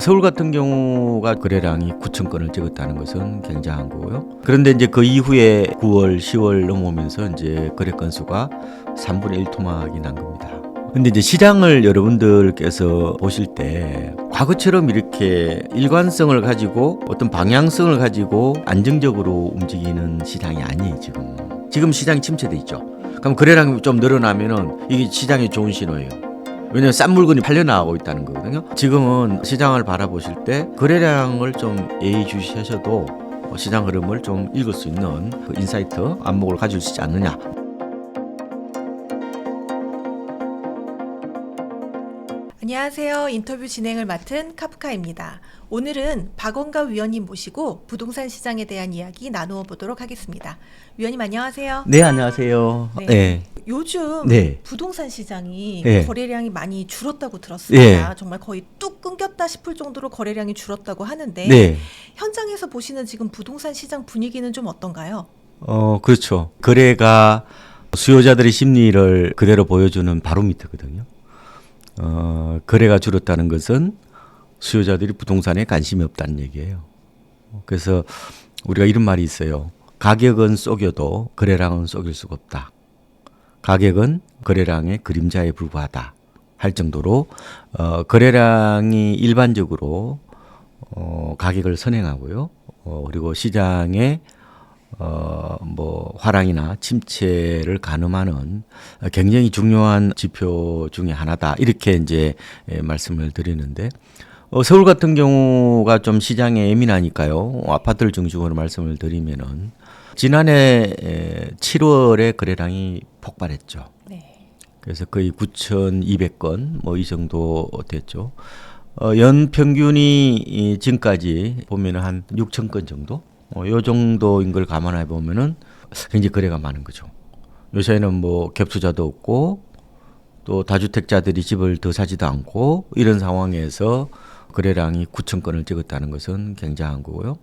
서울 같은 경우가 거래량이 9천 건을 찍었다는 것은 굉장한 거고요. 그런데 이제 그 이후에 9월, 10월 넘어오면서 이제 거래 건수가 3분의 1 토막이 난 겁니다. 근데 이제 시장을 여러분들께서 보실 때 과거처럼 이렇게 일관성을 가지고 어떤 방향성을 가지고 안정적으로 움직이는 시장이 아니에요, 지금. 지금 시장이 침체돼 있죠. 그럼 거래량이 좀 늘어나면은 이게 시장에 좋은 신호예요. 왜냐하면 싼 물건이 팔려나가고 있다는 거거든요. 지금은 시장을 바라보실 때 거래량을 좀 예의주시하셔도 시장 흐름을 좀 읽을 수 있는 그 인사이트, 안목을 가질 수 있지 않느냐. 안녕하세요. 인터뷰 진행을 맡은 카프카입니다. 오늘은 박원갑 위원님 모시고 부동산 시장에 대한 이야기 나누어 보도록 하겠습니다. 위원님 안녕하세요. 네, 안녕하세요. 네. 네. 요즘 네. 부동산 시장이 네. 거래량이 많이 줄었다고 들었습니다. 네. 정말 거의 뚝 끊겼다 싶을 정도로 거래량이 줄었다고 하는데 네. 현장에서 보시는 지금 부동산 시장 분위기는 좀 어떤가요? 그렇죠. 거래가 수요자들의 심리를 그대로 보여주는 바로미터거든요. 거래가 줄었다는 것은 수요자들이 부동산에 관심이 없다는 얘기예요. 그래서 우리가 이런 말이 있어요. 가격은 속여도 거래량은 속일 수가 없다. 가격은 거래량의 그림자에 불과하다 할 정도로 거래량이 일반적으로 가격을 선행하고요. 그리고 시장의 화랑이나 침체를 가늠하는 굉장히 중요한 지표 중에 하나다. 이렇게 이제 말씀을 드리는데, 서울 같은 경우가 좀 시장에 예민하니까요. 아파트를 중심으로 말씀을 드리면은, 지난해 7월에 거래량이 폭발했죠. 네. 그래서 거의 9,200건 이 정도 됐죠. 연 평균이 지금까지 보면은 한 6,000건 정도? 요 정도인 걸 감안해 보면은 굉장히 거래가 많은 거죠. 요새는 갭투자도 없고 또 다주택자들이 집을 더 사지도 않고 이런 상황에서 거래량이 9천 건을 찍었다는 것은 굉장한 거고요.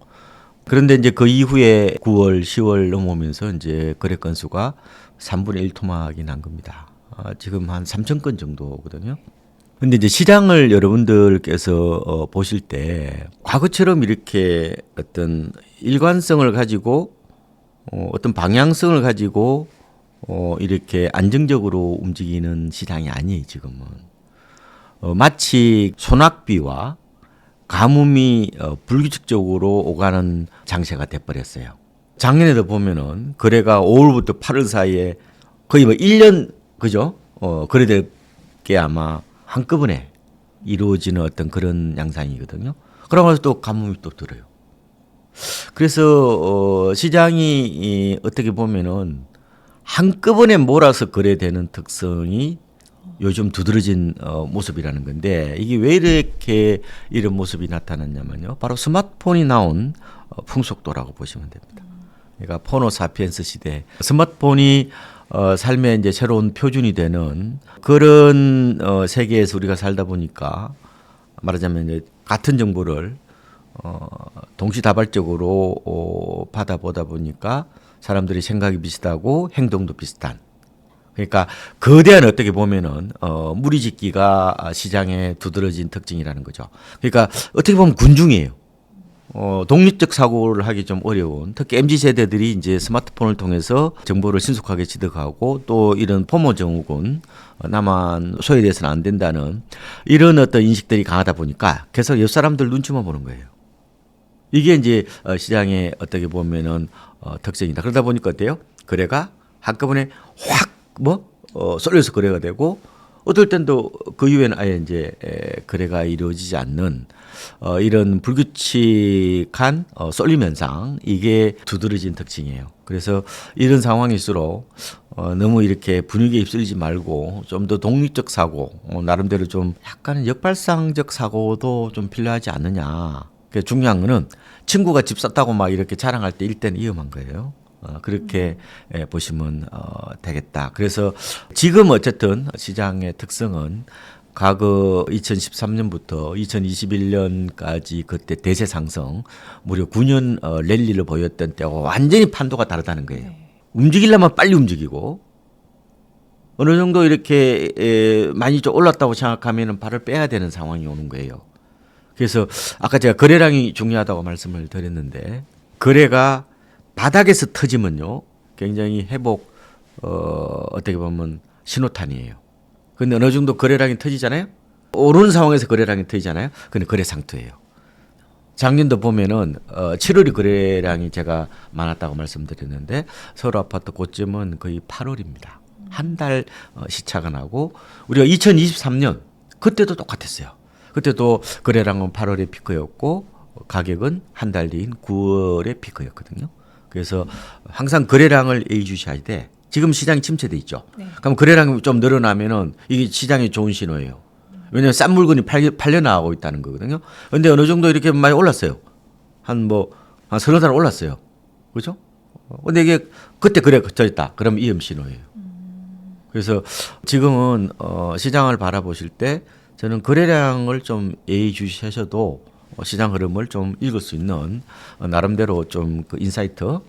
그런데 이제 그 이후에 9월, 10월 넘어오면서 이제 거래 건수가 3분의 1 토막이 난 겁니다. 지금 한 3천 건 정도거든요. 근데 이제 시장을 여러분들께서 보실 때 과거처럼 이렇게 어떤 일관성을 가지고 어떤 방향성을 가지고 이렇게 안정적으로 움직이는 시장이 아니에요, 지금은. 마치 소낙비와 가뭄이 불규칙적으로 오가는 장세가 돼버렸어요. 작년에도 보면은 거래가 5월부터 8월 사이에 거의 1년, 그죠? 거래될 게 아마 한꺼번에 이루어지는 어떤 그런 양상이거든요. 그러고 나서 또 가뭄이 또 들어요. 그래서 시장이 어떻게 보면은 한꺼번에 몰아서 거래되는 특성이 요즘 두드러진 모습이라는 건데, 이게 왜 이렇게 이런 모습이 나타났냐면요. 바로 스마트폰이 나온 풍속도라고 보시면 됩니다. 그러니까 포노 사피엔스 시대, 스마트폰이 삶의 이제 새로운 표준이 되는 그런 세계에서 우리가 살다 보니까, 말하자면 이제 같은 정보를 동시다발적으로 받아보다 보니까 사람들이 생각이 비슷하고 행동도 비슷한. 그러니까 거대한 어떻게 보면은 무리짓기가 시장에 두드러진 특징이라는 거죠. 그러니까 어떻게 보면 군중이에요. 독립적 사고를 하기 좀 어려운, 특히 MZ 세대들이 이제 스마트폰을 통해서 정보를 신속하게 취득하고 또 이런 포모 증후군, 나만 소외돼서는 안 된다는 이런 어떤 인식들이 강하다 보니까 계속 옆 사람들 눈치만 보는 거예요. 이게 이제 시장의 어떻게 보면은 특징이다. 그러다 보니까 어때요? 거래가 한꺼번에 확 쏠려서 거래가 되고, 어떨 땐도 그 이후에는 아예 이제 거래가 이루어지지 않는 이런 불규칙한 쏠림 현상, 이게 두드러진 특징이에요. 그래서 이런 상황일수록 너무 이렇게 분위기에 휩쓸리지 말고 좀 더 독립적 사고, 나름대로 좀 약간은 역발상적 사고도 좀 필요하지 않느냐. 중요한 거는 친구가 집 샀다고 막 이렇게 자랑할 때 일대는 위험한 거예요. 그렇게 보시면 되겠다. 그래서 지금 어쨌든 시장의 특성은 과거 2013년부터 2021년까지 그때 대세 상승 무려 9년 랠리를 보였던 때와 완전히 판도가 다르다는 거예요. 움직이려면 빨리 움직이고, 어느 정도 이렇게 많이 좀 올랐다고 생각하면 발을 빼야 되는 상황이 오는 거예요. 그래서 아까 제가 거래량이 중요하다고 말씀을 드렸는데 거래가 바닥에서 터지면요 굉장히 회복 어떻게 보면 신호탄이에요. 근데 어느 정도 거래량이 터지잖아요. 오르는 상황에서 거래량이 터지잖아요. 근데 거래 상투예요. 작년도 보면은 7월이 거래량이 제가 많았다고 말씀드렸는데 서울 아파트 고점은 거의 8월입니다. 한 달 시차가 나고 우리가 2023년 그때도 똑같았어요. 그때도 거래량은 8월에 피크였고 가격은 한 달 뒤인 9월에 피크였거든요. 그래서 항상 거래량을 예의주시해야 돼. 지금 시장이 침체돼 있죠. 네. 그럼 거래량이 좀 늘어나면은 이게 시장이 좋은 신호예요. 왜냐하면 싼 물건이 팔려 나가고 있다는 거거든요. 근데 어느 정도 이렇게 많이 올랐어요. 한 서너 달 올랐어요. 그죠? 근데 이게 그때 그래 져 있다. 그럼 위험 신호예요. 그래서 지금은 시장을 바라보실 때 저는 거래량을 좀 예의주시하셔도 시장 흐름을 좀 읽을 수 있는 나름대로 좀 그 인사이트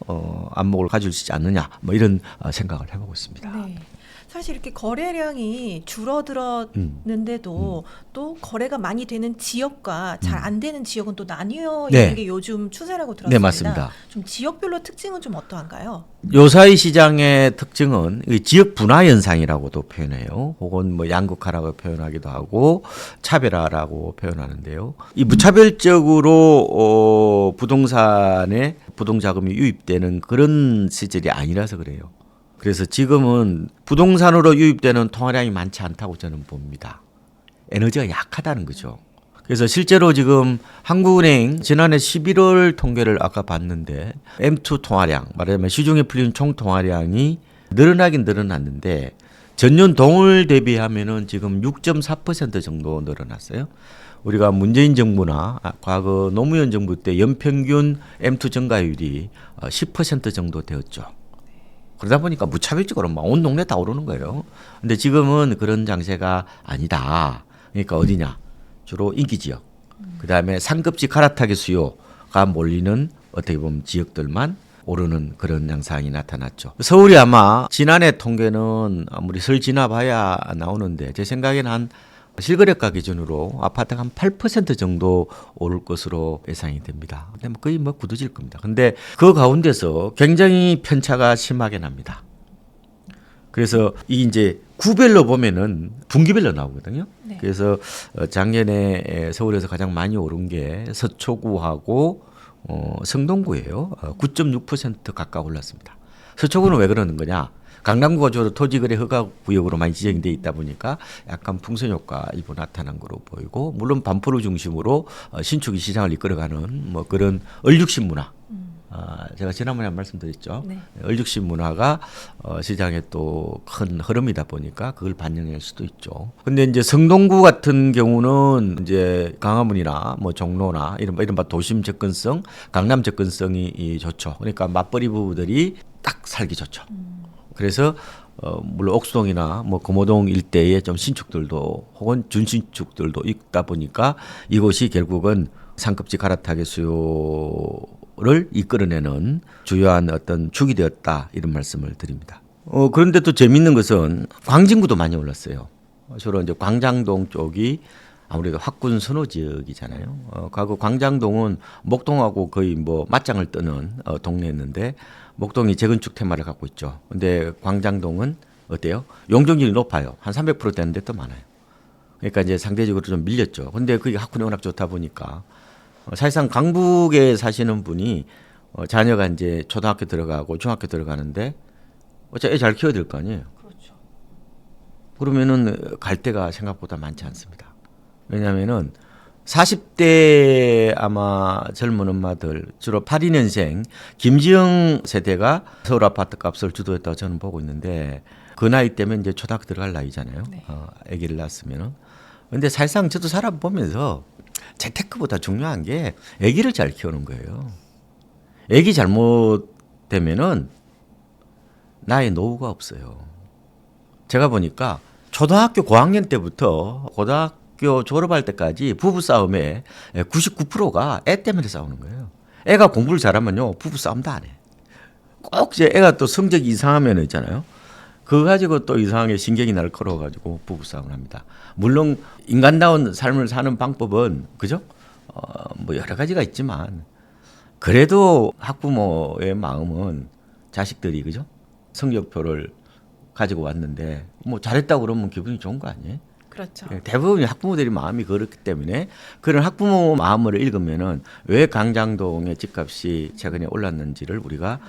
안목을 가질 수 있지 않느냐 뭐 이런 생각을 해보고 있습니다. 네. 사실 이렇게 거래량이 줄어들었는데도 또 거래가 많이 되는 지역과 잘 안 되는 지역은 또 나뉘어 네. 있는 게 요즘 추세라고 들었습니다. 네, 맞습니다. 좀 지역별로 특징은 좀 어떠한가요? 요사이 시장의 특징은 이 지역 분화 현상이라고도 표현해요. 혹은 뭐 양극화라고 표현하기도 하고 차별화라고 표현하는데요. 이 무차별적으로 부동산에 부동자금이 유입되는 그런 시절이 아니라서 그래요. 그래서 지금은 부동산으로 유입되는 통화량이 많지 않다고 저는 봅니다. 에너지가 약하다는 거죠. 그래서 실제로 지금 한국은행 지난해 11월 통계를 아까 봤는데 M2 통화량, 말하자면 시중에 풀린 총 통화량이 늘어나긴 늘어났는데 전년 동월 대비하면은 지금 6.4% 정도 늘어났어요. 우리가 문재인 정부나 과거 노무현 정부 때 연평균 M2 증가율이 10% 정도 되었죠. 그러다 보니까 무차별적으로 막 온 동네 다 오르는 거예요. 근데 지금은 그런 장세가 아니다. 그러니까 어디냐? 주로 인기 지역. 그다음에 상급지 갈아타기 수요가 몰리는 어떻게 보면 지역들만 오르는 그런 양상이 나타났죠. 서울이 아마 지난해 통계는 아무리 설 지나봐야 나오는데 제 생각에는 한 실거래가 기준으로 아파트가 한 8% 정도 오를 것으로 예상이 됩니다. 근데 뭐 거의 뭐 굳어질 겁니다. 근데 그 가운데서 굉장히 편차가 심하게 납니다. 그래서 이 이제 구별로 보면은 분기별로 나오거든요. 네. 그래서 작년에 서울에서 가장 많이 오른 게 서초구하고 성동구예요. 9.6% 가까이 올랐습니다. 서초구는 왜 그러는 거냐? 강남구가 주로 토지거래 허가 구역으로 많이 지정이 돼 있다 보니까 약간 풍선 효과 일부 나타난 거로 보이고, 물론 반포를 중심으로 신축이 시장을 이끌어가는 뭐 그런 얼죽신 문화. 제가 지난번에 말씀드렸죠. 네. 얼죽신 문화가 시장에 또 큰 흐름이다 보니까 그걸 반영할 수도 있죠. 근데 이제 성동구 같은 경우는 이제 강화문이나 뭐 종로나 이른바 도심 접근성, 강남 접근성이 좋죠. 그러니까 맞벌이 부부들이 딱 살기 좋죠. 그래서 물론 옥수동이나 뭐 금호동 일대에 좀 신축들도 혹은 준신축들도 있다 보니까 이곳이 결국은 상급지 갈아타기 수요를 이끌어내는 주요한 어떤 축이 되었다, 이런 말씀을 드립니다. 그런데 또 재밌는 것은 광진구도 많이 올랐어요. 주로 이제 광장동 쪽이 아무래도 학군 선호 지역이잖아요. 과거 광장동은 목동하고 거의 뭐 맞짱을 뜨는 동네였는데 목동이 재건축 테마를 갖고 있죠. 근데 광장동은 어때요? 용적률이 높아요. 한 300% 되는 데도 많아요. 그러니까 이제 상대적으로 좀 밀렸죠. 근데 그게 학군이 워낙 좋다 보니까 사실상 강북에 사시는 분이 자녀가 이제 초등학교 들어가고 중학교 들어가는데 어차피 애 잘 키워야 될 거 아니에요. 그렇죠. 그러면은 갈 데가 생각보다 많지 않습니다. 왜냐하면은 40대 아마 젊은 엄마들, 주로 82년생 김지영 세대가 서울 아파트 값을 주도했다고 저는 보고 있는데, 그 나이 때면 이제 초등학교 들어갈 나이잖아요. 네. 아기를 낳았으면은. 근데 사실상 저도 살아보면서 재테크보다 중요한 게 아기를 잘 키우는 거예요. 아기 잘못되면은 나의 노후가 없어요. 제가 보니까 초등학교 고학년 때부터 고등학교 졸업할 때까지 부부 싸움에 99%가 애 때문에 싸우는 거예요. 애가 공부를 잘하면요, 부부 싸움도 안 해. 꼭 이제 애가 또 성적이 이상하면 있잖아요. 그거 가지고 또 이상하게 신경이 날카로워 가지고 부부 싸움을 합니다. 물론 인간다운 삶을 사는 방법은, 그죠? 뭐 여러 가지가 있지만 그래도 학부모의 마음은 자식들이 그죠? 성적표를 가지고 왔는데 뭐 잘했다고 그러면 기분이 좋은 거 아니에요? 그렇죠. 대부분 학부모들이 마음이 그렇기 때문에 그런 학부모 마음을 읽으면은 왜 강장동의 집값이 최근에 올랐는지를 우리가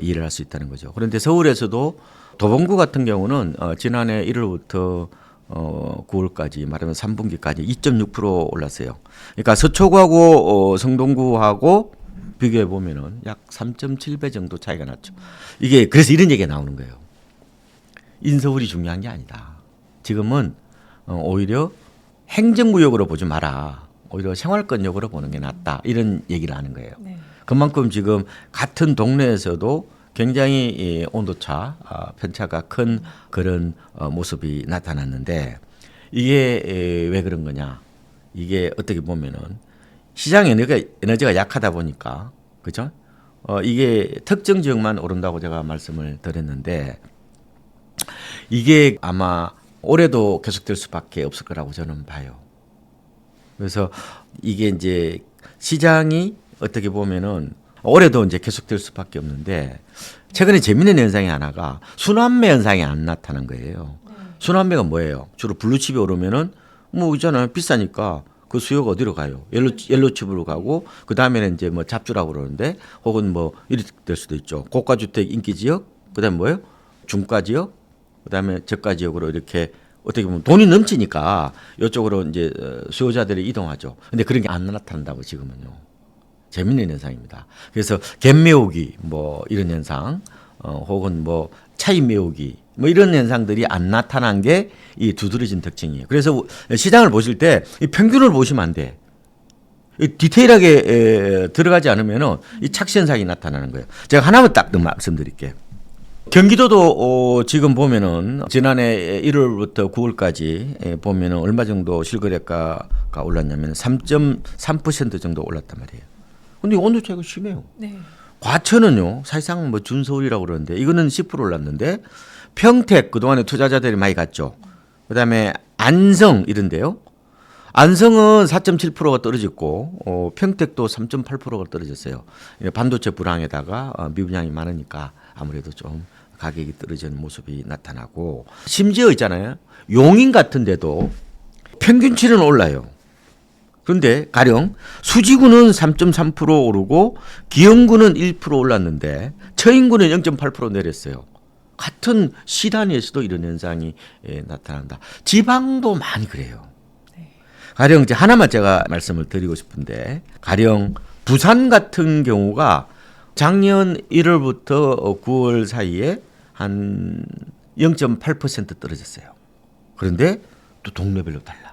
이해를 할 수 있다는 거죠. 그런데 서울에서도 도봉구 같은 경우는 지난해 1월부터 9월까지 말하면 3분기까지 2.6% 올랐어요. 그러니까 서초구하고 성동구하고 비교해 보면은 약 3.7배 정도 차이가 났죠. 이게 그래서 이런 얘기가 나오는 거예요. 인서울이 중요한 게 아니다. 지금은 오히려 행정구역으로 보지 마라. 오히려 생활권역으로 보는 게 낫다. 이런 얘기를 하는 거예요. 네. 그만큼 지금 같은 동네에서도 굉장히 이 온도차, 편차가 큰 그런 모습이 나타났는데 이게 왜 그런 거냐? 이게 어떻게 보면은 시장 에너지가 약하다 보니까 그죠? 이게 특정 지역만 오른다고 제가 말씀을 드렸는데 이게 아마 올해도 계속될 수밖에 없을 거라고 저는 봐요. 그래서 이게 이제 시장이 어떻게 보면은 올해도 이제 계속될 수밖에 없는데 최근에 재밌는 현상이 하나가 순환매 현상이 안 나타난 거예요. 순환매가 뭐예요? 주로 블루칩이 오르면은 뭐 있잖아요. 비싸니까 그 수요가 어디로 가요? 옐로칩으로 가고 그 다음에는 이제 뭐 잡주라고 그러는데 혹은 뭐 이렇게 될 수도 있죠. 고가주택 인기 지역, 그다음 뭐예요? 중가 지역, 그다음에 저가 지역으로 이렇게 어떻게 보면 돈이 넘치니까 이쪽으로 이제 수요자들이 이동하죠. 근데 그런 게 안 나타난다고 지금은요. 재밌는 현상입니다. 그래서 갭 메우기 뭐 이런 현상, 혹은 뭐 차익 메우기 뭐 이런 현상들이 안 나타난 게 이 두드러진 특징이에요. 그래서 시장을 보실 때 이 평균을 보시면 안 돼. 디테일하게 들어가지 않으면은 이 착시 현상이 나타나는 거예요. 제가 하나만 딱 말씀드릴게요. 경기도도 지금 보면은 지난해 1월부터 9월까지 보면은 얼마 정도 실거래가가 올랐냐면 3.3% 정도 올랐단 말이에요. 근데 온도 차이가 심해요. 네. 과천은요 사실상 뭐 준서울이라고 그러는데 이거는 10% 올랐는데 평택 그동안에 투자자들이 많이 갔죠. 그다음에 안성 이런데요. 안성은 4.7%가 떨어졌고 평택도 3.8%가 떨어졌어요. 반도체 불황에다가 미분양이 많으니까 아무래도 좀 가격이 떨어지는 모습이 나타나고 심지어 있잖아요. 용인 같은 데도 평균치는 올라요. 그런데 가령 수지구는 3.3% 오르고 기흥구는 1% 올랐는데 처인구는 0.8% 내렸어요. 같은 시단위에서도 이런 현상이 나타난다. 지방도 많이 그래요. 가령 이제 하나만 제가 말씀을 드리고 싶은데 가령 부산 같은 경우가 작년 1월부터 9월 사이에 한 0.8% 떨어졌어요. 그런데 또 동네별로 달라.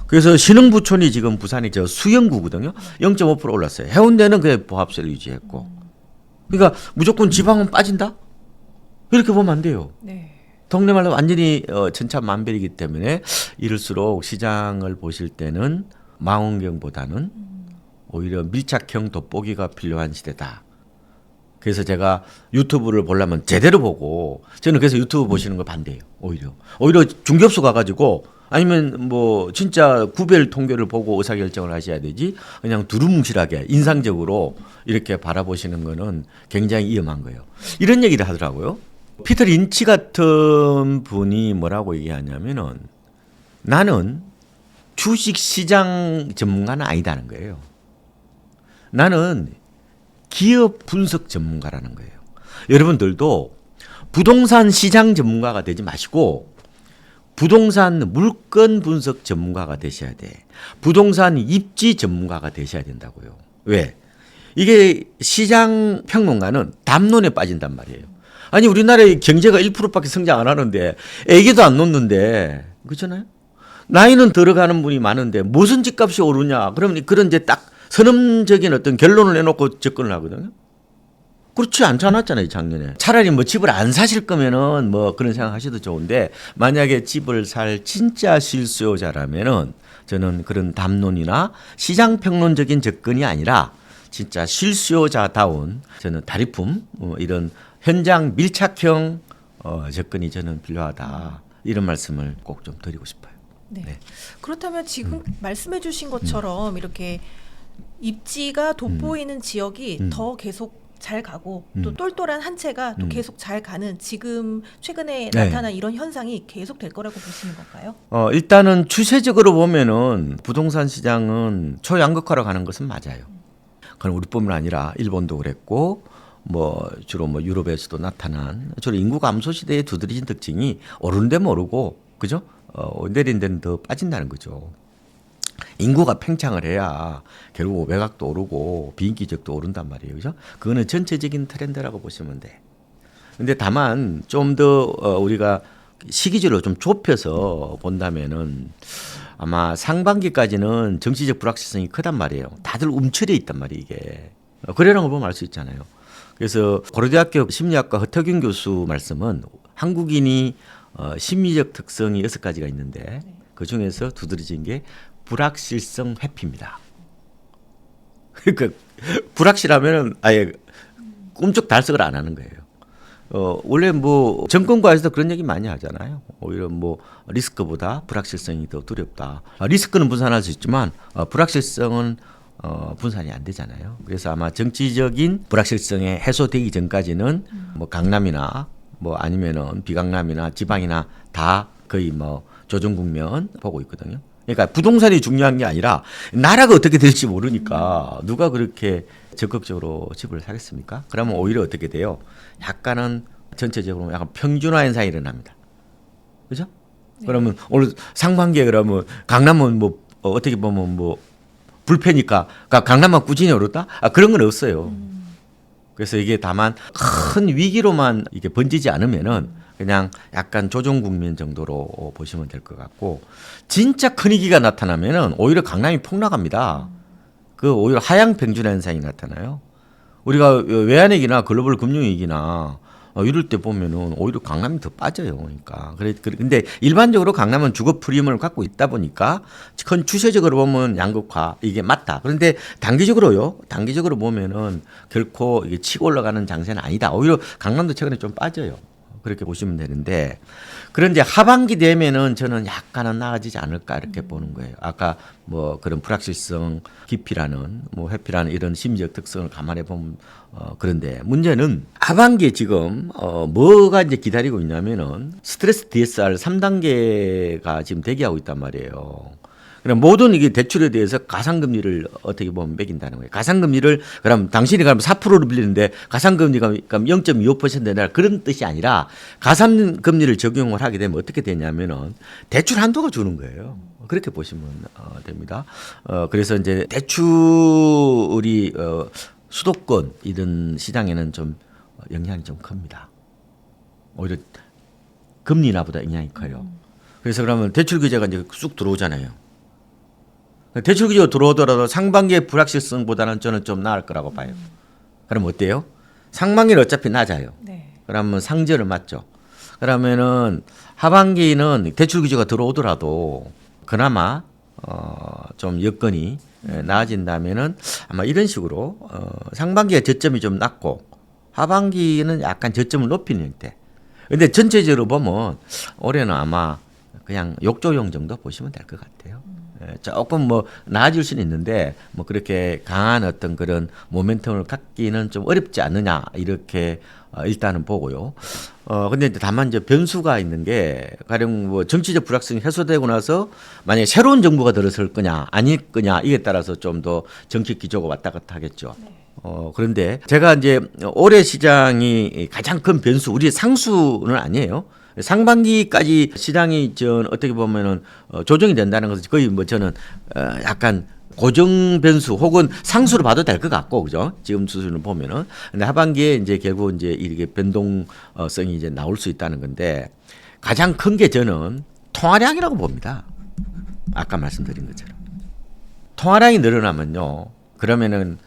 그래서 신흥부촌이 지금 부산이 저 수영구거든요. 0.5% 올랐어요. 해운대는 그냥 보합세를 유지했고. 그러니까 무조건 지방은 빠진다? 이렇게 보면 안 돼요. 네. 동네말로 완전히 천차만별이기 때문에 이럴수록 시장을 보실 때는 망원경보다는 오히려 밀착형 돋보기가 필요한 시대다. 그래서 제가 유튜브를 보려면 제대로 보고 저는 그래서 유튜브 보시는 걸 반대해요. 오히려 중개업소 가가지고 아니면 뭐 진짜 구별 통계를 보고 의사결정을 하셔야 되지 그냥 두루뭉실하게 인상적으로 이렇게 바라보시는 거는 굉장히 위험한 거예요. 이런 얘기를 하더라고요. 피터 린치 같은 분이 뭐라고 얘기하냐면은 나는 주식 시장 전문가는 아니다는 거예요. 나는 기업 분석 전문가라는 거예요. 여러분들도 부동산 시장 전문가가 되지 마시고 부동산 물건 분석 전문가가 되셔야 돼. 부동산 입지 전문가가 되셔야 된다고요. 왜? 이게 시장 평론가는 담론에 빠진단 말이에요. 아니 우리나라의 경제가 1%밖에 성장 안 하는데 애기도 안 놓는데 그렇잖아요. 나이는 들어가는 분이 많은데 무슨 집값이 오르냐. 그러면 그런 이제 딱 선언적인 어떤 결론을 내놓고 접근을 하거든요. 그렇지 않잖아요, 작년에. 차라리 뭐 집을 안 사실 거면은 뭐 그런 생각 하셔도 좋은데 만약에 집을 살 진짜 실수요자라면은 저는 그런 담론이나 시장 평론적인 접근이 아니라 진짜 실수요자다운 저는 다리품 이런 현장 밀착형 접근이 저는 필요하다. 이런 말씀을 꼭 좀 드리고 싶어요. 네. 네. 그렇다면 지금 말씀해 주신 것처럼 이렇게 입지가 돋보이는 지역이 더 계속 잘 가고 또 똘똘한 한 채가 또 계속 잘 가는 지금 최근에 네. 나타난 이런 현상이 계속 될 거라고 보시는 건가요? 일단은 추세적으로 보면은 부동산 시장은 초양극화로 가는 것은 맞아요. 그건 우리뿐만 아니라 일본도 그랬고 뭐 주로 뭐 유럽에서도 나타난 주로 인구 감소 시대에 두드러진 특징이 오르는 데는 오르고 그죠? 내린 데는 더 빠진다는 거죠. 인구가 팽창을 해야 결국 외곽도 오르고 비인기적도 오른단 말이에요. 그죠? 그거는 전체적인 트렌드라고 보시면 돼. 근데 다만 좀 더 우리가 시기적으로 좀 좁혀서 본다면은 아마 상반기까지는 정치적 불확실성이 크단 말이에요. 다들 움츠려 있단 말이에요, 이게. 그래라는 걸 보면 알 수 있잖아요. 그래서 고려대학교 심리학과 허태균 교수 말씀은 한국인이 심리적 특성이 6가지가 있는데 그 중에서 두드러진 게 불확실성 회피입니다. 그러니까 불확실하면은 아예 꿈쩍 달싹을 안 하는 거예요. 원래 뭐 정권과에서도 그런 얘기 많이 하잖아요. 오히려 뭐 리스크보다 불확실성이 더 두렵다. 리스크는 분산할 수 있지만 불확실성은 분산이 안 되잖아요. 그래서 아마 정치적인 불확실성에 해소되기 전까지는 뭐 강남이나 뭐 아니면은 비강남이나 지방이나 다 거의 뭐 조정 국면 보고 있거든요. 그러니까 부동산이 중요한 게 아니라 나라가 어떻게 될지 모르니까 누가 그렇게 적극적으로 집을 사겠습니까? 그러면 오히려 어떻게 돼요? 약간은 전체적으로 약간 평준화 현상이 일어납니다. 그죠? 네. 그러면 오늘 상반기에 그러면 강남은 뭐 어떻게 보면 뭐 불패니까 강남만 꾸준히 오르다? 그런 건 없어요. 그래서 이게 다만 큰 위기로만 이게 번지지 않으면은 그냥 약간 조정 국면 정도로 보시면 될 것 같고 진짜 큰 위기가 나타나면은 오히려 강남이 폭락합니다. 그 오히려 하향 평준화 현상이 나타나요. 우리가 외환위기나 글로벌 금융위기나 이럴 때 보면은 오히려 강남이 더 빠져요. 그러니까 근데 일반적으로 강남은 주거 프리미엄을 갖고 있다 보니까 큰 추세적으로 보면 양극화 이게 맞다. 그런데 단기적으로 보면은 결코 이게 치고 올라가는 장세는 아니다. 오히려 강남도 최근에 좀 빠져요. 그렇게 보시면 되는데 그런데 하반기 되면은 저는 약간은 나아지지 않을까 이렇게 보는 거예요. 아까 뭐 그런 불확실성 깊이라는 뭐 회피라는 이런 심리적 특성을 감안해 보면 그런데 문제는 하반기에 지금 뭐가 이제 기다리고 있냐면은 스트레스 DSR 3단계가 지금 대기하고 있단 말이에요. 그럼 모든 이게 대출에 대해서 가상금리를 어떻게 보면 매긴다는 거예요. 가상금리를 그럼 당신이 그럼 4%로 빌리는데 가상금리가 0.25% 내라 그런 뜻이 아니라 가상금리를 적용을 하게 되면 어떻게 되냐면은 대출 한도가 주는 거예요. 그렇게 보시면 됩니다. 그래서 이제 대출이 수도권 이런 시장에는 좀 영향이 좀 큽니다. 오히려 금리나보다 영향이 커요. 그래서 그러면 대출 규제가 이제 쑥 들어오잖아요. 대출 규제가 들어오더라도 상반기의 불확실성보다는 저는 좀 나을 거라고 봐요. 그럼 어때요? 상반기는 어차피 낮아요. 네. 그러면 상절을 맞죠. 그러면은 하반기는 대출 규제가 들어오더라도 그나마 좀 여건이 나아진다면은 아마 이런 식으로 상반기에 저점이 좀 낮고 하반기는 약간 저점을 높이는 형태. 근데 전체적으로 보면 올해는 아마 그냥 욕조용 정도 보시면 될 것 같아요. 조금 뭐 나아질 수는 있는데 뭐 그렇게 강한 어떤 그런 모멘텀을 갖기는 좀 어렵지 않느냐 이렇게 일단은 보고요. 근데 이제 다만 이제 변수가 있는 게 가령 뭐 정치적 불확실성이 해소되고 나서 만약에 새로운 정부가 들어설 거냐 아닐 거냐 이에 따라서 좀 더 정치 기조가 왔다 갔다 하겠죠. 그런데 제가 이제 올해 시장이 가장 큰 변수 우리 상수는 아니에요. 상반기까지 시장이 어떻게 보면은 조정이 된다는 것은 거의 뭐 저는 약간 고정 변수 혹은 상수로 봐도 될 것 같고 그죠? 지금 수준을 보면은 근데 하반기에 이제 결국 이제 이렇게 변동성이 이제 나올 수 있다는 건데 가장 큰 게 저는 통화량이라고 봅니다. 아까 말씀드린 것처럼 통화량이 늘어나면요 그러면은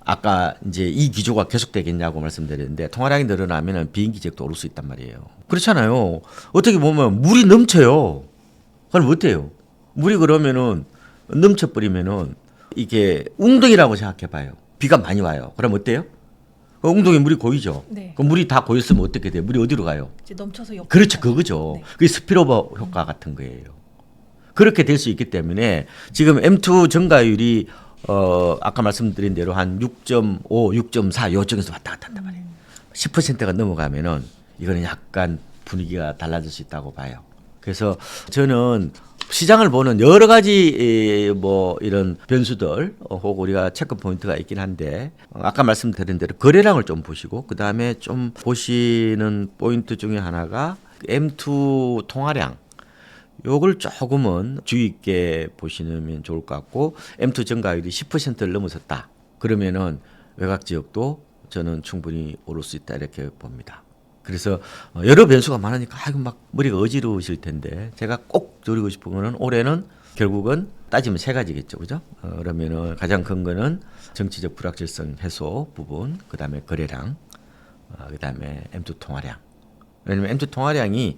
아까 이제 이 기조가 계속되겠냐고 말씀드렸는데 통화량이 늘어나면은 비인기적도 오를 수 있단 말이에요. 그렇잖아요. 어떻게 보면 물이 넘쳐요. 그럼 어때요? 물이 그러면은 넘쳐버리면은 이게 웅덩이라고 생각해봐요. 비가 많이 와요. 그럼 어때요? 그 웅덩이 물이 고이죠. 네. 그 물이 다 고였으면 어떻게 돼요? 물이 어디로 가요? 이제 넘쳐서 옆. 그렇죠, 그거죠. 네. 그게 스피로버 효과 같은 거예요. 그렇게 될 수 있기 때문에 지금 M2 증가율이 아까 말씀드린 대로 한 6.5, 6.4 요쪽에서 왔다 갔다 한단 말이에요. 10%가 넘어가면은 이거는 약간 분위기가 달라질 수 있다고 봐요. 그래서 저는 시장을 보는 여러 가지 뭐 이런 변수들 혹 우리가 체크 포인트가 있긴 한데 아까 말씀드린 대로 거래량을 좀 보시고 그 다음에 좀 보시는 포인트 중에 하나가 M2 통화량 요걸 조금은 주의 있게 보시면 좋을 것 같고 M2 증가율이 10%를 넘어섰다. 그러면은 외곽 지역도 저는 충분히 오를 수 있다 이렇게 봅니다. 그래서 여러 변수가 많으니까 아이고 막 머리가 어지러우실 텐데 제가 꼭 드리고 싶은 거는 올해는 결국은 따지면 세 가지겠죠, 그죠? 그러면은 가장 큰 거는 정치적 불확실성 해소 부분, 그 다음에 거래량, 그 다음에 M2 통화량. 왜냐면 M2 통화량이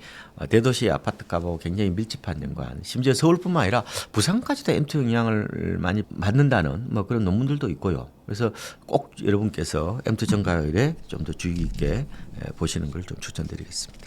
대도시 아파트 값하고 굉장히 밀집한 연관, 심지어 서울뿐만 아니라 부산까지도 M2 영향을 많이 받는다는 뭐 그런 논문들도 있고요. 그래서 꼭 여러분께서 M2 증가율에 좀 더 주의 깊게 보시는 걸 좀 추천드리겠습니다.